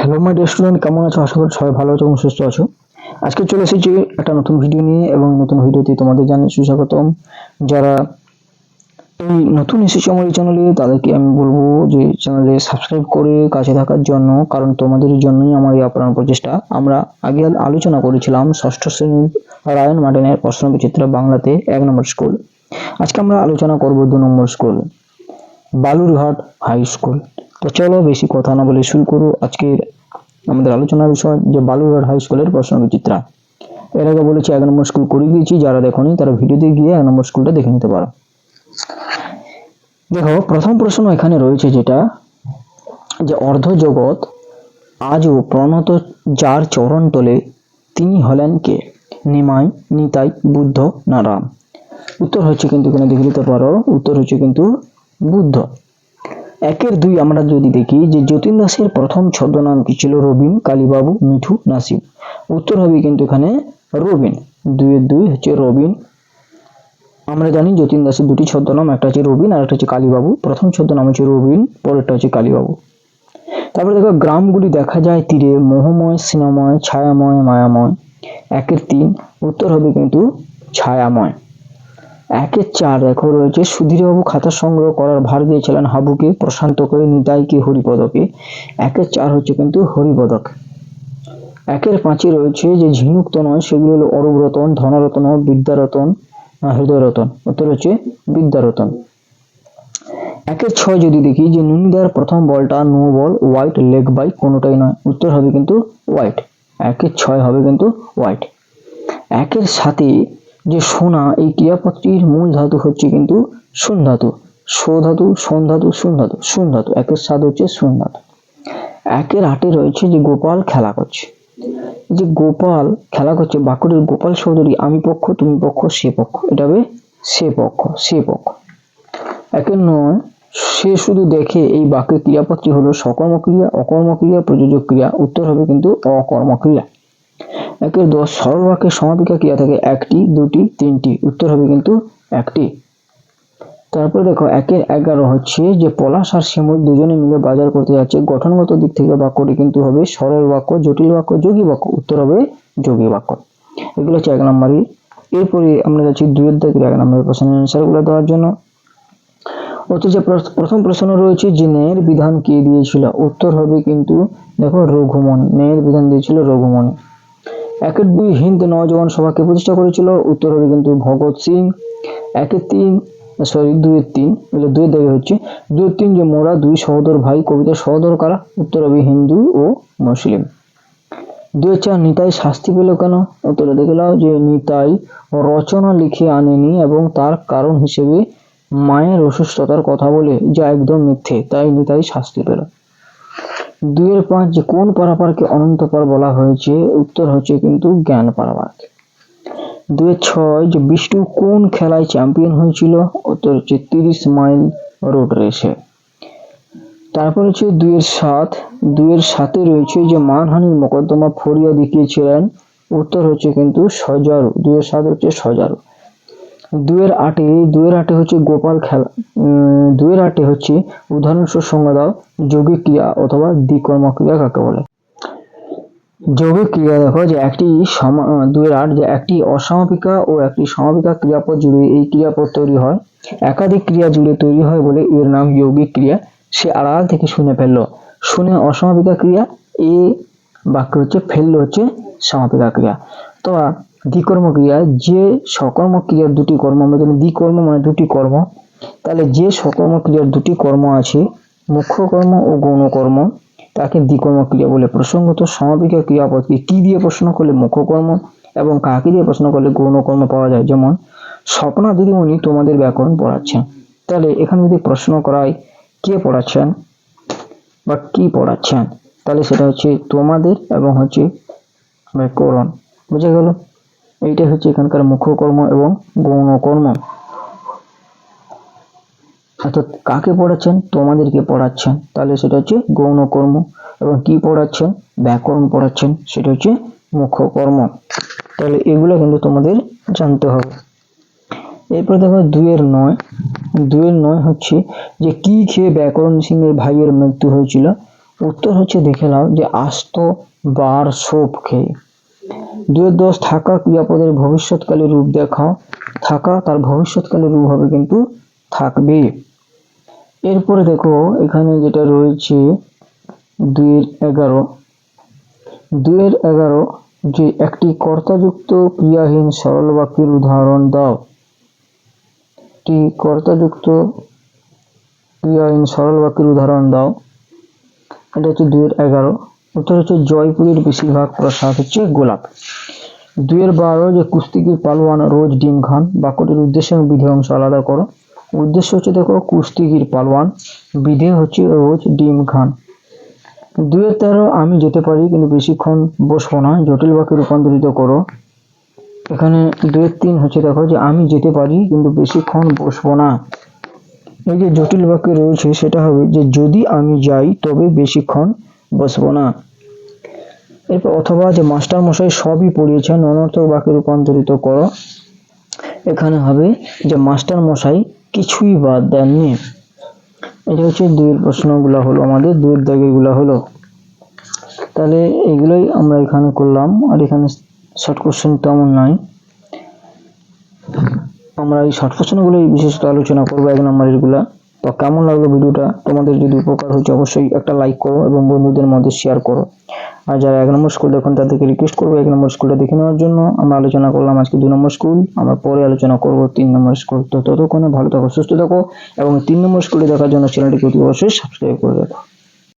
Hello my dear student, কেমন আছো? আশা করি সবাই ভালো আছো এবং সুস্থ আছো। আজকে চলে এসেছি একটা নতুন ভিডিও নিয়ে এবং নতুন ভিডিওতে তোমাদের জানাই সুস্বাগতম। যারা এই নতুন এসেছে আমার এই চ্যানেলে তাদেরকে আমি বলবো যে চ্যানেলে সাবস্ক্রাইব করে কাছে থাকার জন্য, কারণ তোমাদের জন্যই আমার এই আপ্রাণ প্রচেষ্টা। আমরা আগে আলোচনা করেছিলাম ষষ্ঠ শ্রেণীর রায়ন মার্টিনের প্রশ্নবিচিত্র বাংলাতে 1 নম্বর স্কুল। আজকে আমরা আলোচনা করব 2 নম্বর স্কুল, বালুরঘাট হাই স্কুল। তো চলো বেশি কথা না বলে শুরু করো আজকের আমাদের আলোচনার বিষয়, যে বালুরঘাট হাই স্কুলের প্রশ্নবিচিত্রা। এর আগে বলেছি 1 নম্বর স্কুল করে দিয়েছি, যারা দেখোনি তারা ভিডিওতে গিয়ে 1 নম্বর স্কুলটা দেখে নিতে পারো। দেখো, প্রথম প্রশ্ন এখানে রয়েছে যেটা, যে অর্ধ জগৎ আজও প্রণত যার চরণ তলে, তিনি হলেন কে? নিমাই, নিতাই, বুদ্ধ না রাম? উত্তর হচ্ছে কিন্তু এখানে দেখে নিতে পারো, উত্তর হচ্ছে কিন্তু বুদ্ধ। 1-এর 2 আমরা যদি দেখি, যে যতীন দাসের প্রথম ছদ্মনাম কি ছিল? রবিন, কালীবাবু, মিঠু, নাসিব? উত্তর হবে কিন্তু এখানে রবিন। 2-এর 2 হচ্ছে রবিন। আমরা জানি যতীন দাসের দুটি ছদ্মনাম, একটা হচ্ছে রবিন আর একটা হচ্ছে কালীবাবু। প্রথম ছদ্মনাম হচ্ছে রবিন, পরেরটা হচ্ছে কালীবাবু। তারপরে দেখো, গ্রামগুলি দেখা যায় তীরে, মোহময়, স্নেহময়, ছায়াময়, মায়াময়। 1-এর 3 উত্তর হবে কিন্তু ছায়াময়। 1-এর 4 দেখো রয়েছে, সুধীরবাবু খাতা সংগ্রহ করার ভার দিয়েছিলেন হাবুকে, প্রশান্তকে, নিতাইকে, হরিপদকে। 1-এর 4 হচ্ছে কিন্তু হরিপদক। 1-এর 5 রয়েছে, যে ঝিনুক তো নয়, সেগুলো হলো অরুব্রতন, ধনরতন, বিদ্যারতন, হৃদয়রতন। উত্তর হচ্ছে বিদ্যারতন। 1-এর 6 যদি দেখি, যে নুনিদার প্রথম বলটা no ball, wide, leg bye, কোনোটাই নয়। উত্তর হবে কিন্তু হোয়াইট। 1-এর 6 হবে কিন্তু হোয়াইট। 1-এর 7 যে সোনা, এই ক্রিয়াপদটির মূল ধাতু হচ্ছে কিন্তু শুন ধাতু। সো ধাতু, সোন ধাতু, শুন ধাতু, শুন ধাতু। 1-এর 7 হচ্ছে শুন ধাতু। 1-এর 8 রয়েছে, যে গোপাল খেলা করছে। যে গোপাল খেলা করছে, বাক্যটির গোপাল শব্দটি আমি পক্ষ, তুমি পক্ষ, সে পক্ষ। এটা হবে সে পক্ষ, সে পক্ষ। 1-এর 9 সে শুধু দেখে, এই বাক্যের ক্রিয়াপদটি হলো সকর্মক্রিয়া, অকর্মক্রিয়া, প্রযোজক ক্রিয়া। উত্তর হবে কিন্তু অকর্মক্রিয়া। 1-এর 10 সরল বাক্যের সমাপিকা ক্রিয়া থাকে 1টি, 2টি, 3টি। উত্তর হবে কিন্তু 1টি। তারপরে দেখো, 1-এর 11 হচ্ছে, যে পলাশ আর শিমুল দুজনে মিলে বাজার করতে যাচ্ছে। গঠনগত দিক থেকে বাক্যটি কিন্তু হবে সরল বাক্য, জটিল বাক্য, যোগী বাক্য। উত্তর হবে যোগী বাক্য। এগুলো হচ্ছে 1 নম্বরই। এরপরে আমরা যাচ্ছি 2-এর দাগের 1 নম্বরের প্রশ্নের অ্যান্সার গুলো দেওয়ার জন্য। যে প্রথম প্রশ্ন রয়েছে, যে ন্যায়ের বিধান কে দিয়েছিল? উত্তর হবে কিন্তু দেখো রঘুমণি। ন্যায়ের বিধান দিয়েছিল রঘুমণি। 1-এর 2 হিন্দ নওজওয়ান সভাকে প্রতিষ্ঠা করেছিল। উত্তর হবে কিন্তু ভগৎ সিং। 2-এর 3 এগুলো 2-এর দাগে হচ্ছে 2-এর 3 যে মোরা দুই সহোদর ভাই, কবিতার সহোদর কারা? উত্তর হবে হিন্দু ও মুসলিম। 2-এর 4 নিতাই শাস্তি পেল কেন? উত্তরে দেখে নাও, যে নিতাই রচনা লিখে আনেনি এবং তার কারণ হিসেবে মায়ের অসুস্থতার কথা বলে, যা একদম মিথ্যে, তাই নিতাই শাস্তি পেল। 2-এর 5 যে কোন পারাপারকে অনন্তপার বলা হয়েছে? উত্তর হচ্ছে কিন্তু জ্ঞান পারাপার। 2-এর 6 যে বিষ্টু কোন খেলায় চ্যাম্পিয়ন হয়েছিল? উত্তর হচ্ছে 30 মাইল রোড রেসে। তারপর হচ্ছে 2-এর 7 রয়েছে, যে মানহানির মোকদ্দমা ফরিয়া দেখিয়েছিলেন। উত্তর হচ্ছে কিন্তু সজারু। 2-এর 7 হচ্ছে সজারু। 2-এর 8 হচ্ছে গোপাল খেলা। 2-এর 8 হচ্ছে উদাহরণস্বরূপ সংজ্ঞা দাও, যৌগিক ক্রিয়া অথবা দ্বিকর্ম ক্রিয়া কাকে বলে? যৌগিক ক্রিয়া দেখো, যে 2-এর 8 যে একটি অসমাপিকা ও একটি সমাপিকা ক্রিয়াপদ জুড়ে এই ক্রিয়াপদ তৈরি হয়। একাধিক ক্রিয়া জুড়ে তৈরি হয় বলে এর নাম যৌগিক ক্রিয়া। সে আড়াল থেকে শুনে ফেললো, শুনে অসমাপিকা ক্রিয়া, এ বাক্য হচ্ছে ফেললো হচ্ছে সমাপিকা ক্রিয়া। তো দ্বিকর্ম ক্রিয়া, যে সকর্ম ক্রিয়ার দুটি কর্ম, আমরা জানি দ্বিকর্ম মানে দুটি কর্ম, তাহলে যে সকর্ম ক্রিয়ার দুটি কর্ম আছে, মুখ্য কর্ম ও গৌণ কর্ম, তাকে দ্বিকর্ম ক্রিয়া বলে। প্রসঙ্গত সমাপিকা ক্রিয়াপদকে কি দিয়ে প্রশ্ন করলে মুখ্য কর্ম এবং কাকে দিয়ে প্রশ্ন করলে গৌণ কর্ম পাওয়া যায়। যেমন স্বপ্না দিদিমণি তোমাদের ব্যাকরণ পড়াচ্ছেন, তাহলে এখানে যদি প্রশ্ন করায় কে পড়াচ্ছেন বা কি পড়াচ্ছেন, তাহলে সেটা হচ্ছে তোমাদের এবং হচ্ছে ব্যাকরণ। বুঝে গেল? এইটা হচ্ছে এখানকার মুখ্য কর্ম এবং গৌণ কর্ম। অর্থাৎ কাকে পড়াচ্ছেন? তোমাদেরকে পড়াচ্ছেন, তাহলে সেটা হচ্ছে গৌণ কর্ম। এবং কি পড়াচ্ছেন? ব্যাকরণ পড়াচ্ছেন, সেটা হচ্ছে মুখ্য কর্ম। তাহলে এগুলো কিন্তু তোমাদের জানতে হবে। এরপর দেখো 2-এর 9 হচ্ছে, যে কি খেয়ে ব্যাকরণ সিংহের ভাইয়ের মৃত্যু হয়েছিল? উত্তর হচ্ছে দেখে নাও যে আস্ত বার সোপ খেয়ে। 2-10 থাকা ক্রিয়াপদের ভবিষ্যৎকালে রূপ দেখাও। থাকা তার ভবিষ্যৎকালে রূপ হবে কিন্তু থাকবে। এরপরে দেখো এখানে যেটা রয়েছে 2-11 2-11 যে একটি কর্তাযুক্ত ক্রিয়াহীন সরল বাক্যের উদাহরণ দাও। একটি কর্তাযুক্ত ক্রিয়াহীন সরল বাক্যের উদাহরণ দাও। এটা হচ্ছে 2-11। উত্তর হচ্ছে জয়পুরের বেশিরভাগ প্রসাদ হচ্ছে গোলাপ। 2-12 যে কুস্তিগির পালোয়ান রোজ ডিম খান। বাক্যটির উদ্দেশ্য এবং বিধেয় অংশ আলাদা করো। উদ্দেশ্য হচ্ছে দেখো কুস্তিগির পালোয়ান, বিধেয় হচ্ছে রোজ ডিম খান। 2-13 আমি যেতে পারি কিন্তু বেশিক্ষণ বসবো না, জটিল বাক্যে রূপান্তরিত করো। এখানে 2-3 হচ্ছে দেখো যে আমি যেতে পারি কিন্তু বেশিক্ষণ বসবো না। এই যে জটিল বাক্যে রয়েছে সেটা হবে যে যদি আমি যাই তবে বেশিক্ষণ বসবো না। এরপর অথবা যে মাস্টার মশাই সবই পড়িয়েছেন, অনর্থক বাক্যে রূপান্তরিত করো। এখানে হবে যে মাস্টার মশাই কিছুই বাদ দেননি। এটা হচ্ছে 2 প্রশ্নগুলো হলো, আমাদের 2 দাগেগুলো হলো। তাহলে এগুলোই আমরা এখানে করলাম। আর এখানে শর্ট কোশ্চেন তেমন নাই, আমরা এই শর্ট কোশ্চেনগুলোই বিশেষত আলোচনা করবো 1 নম্বরের গুলা। তো কেমন লাগলো ভিডিওটা? তোমাদের যদি উপকার হচ্ছে অবশ্যই একটা লাইক করো এবং বন্ধুদের মধ্যে শেয়ার করো। আর যারা 1 নম্বর স্কুল দেখুন তাদেরকে রিকোয়েস্ট করবো 1 নম্বর স্কুলটা দেখে নেওয়ার জন্য। আমরা আলোচনা করলাম আজকে 2 নম্বর স্কুল, আমরা পরে আলোচনা করবো 3 নম্বর স্কুল। তো ততক্ষণে ভালো থাকো, সুস্থ থাকো এবং 3 নম্বর স্কুলে দেখার জন্য চ্যানেলটিকে অতি অবশ্যই সাবস্ক্রাইব করে রাখো।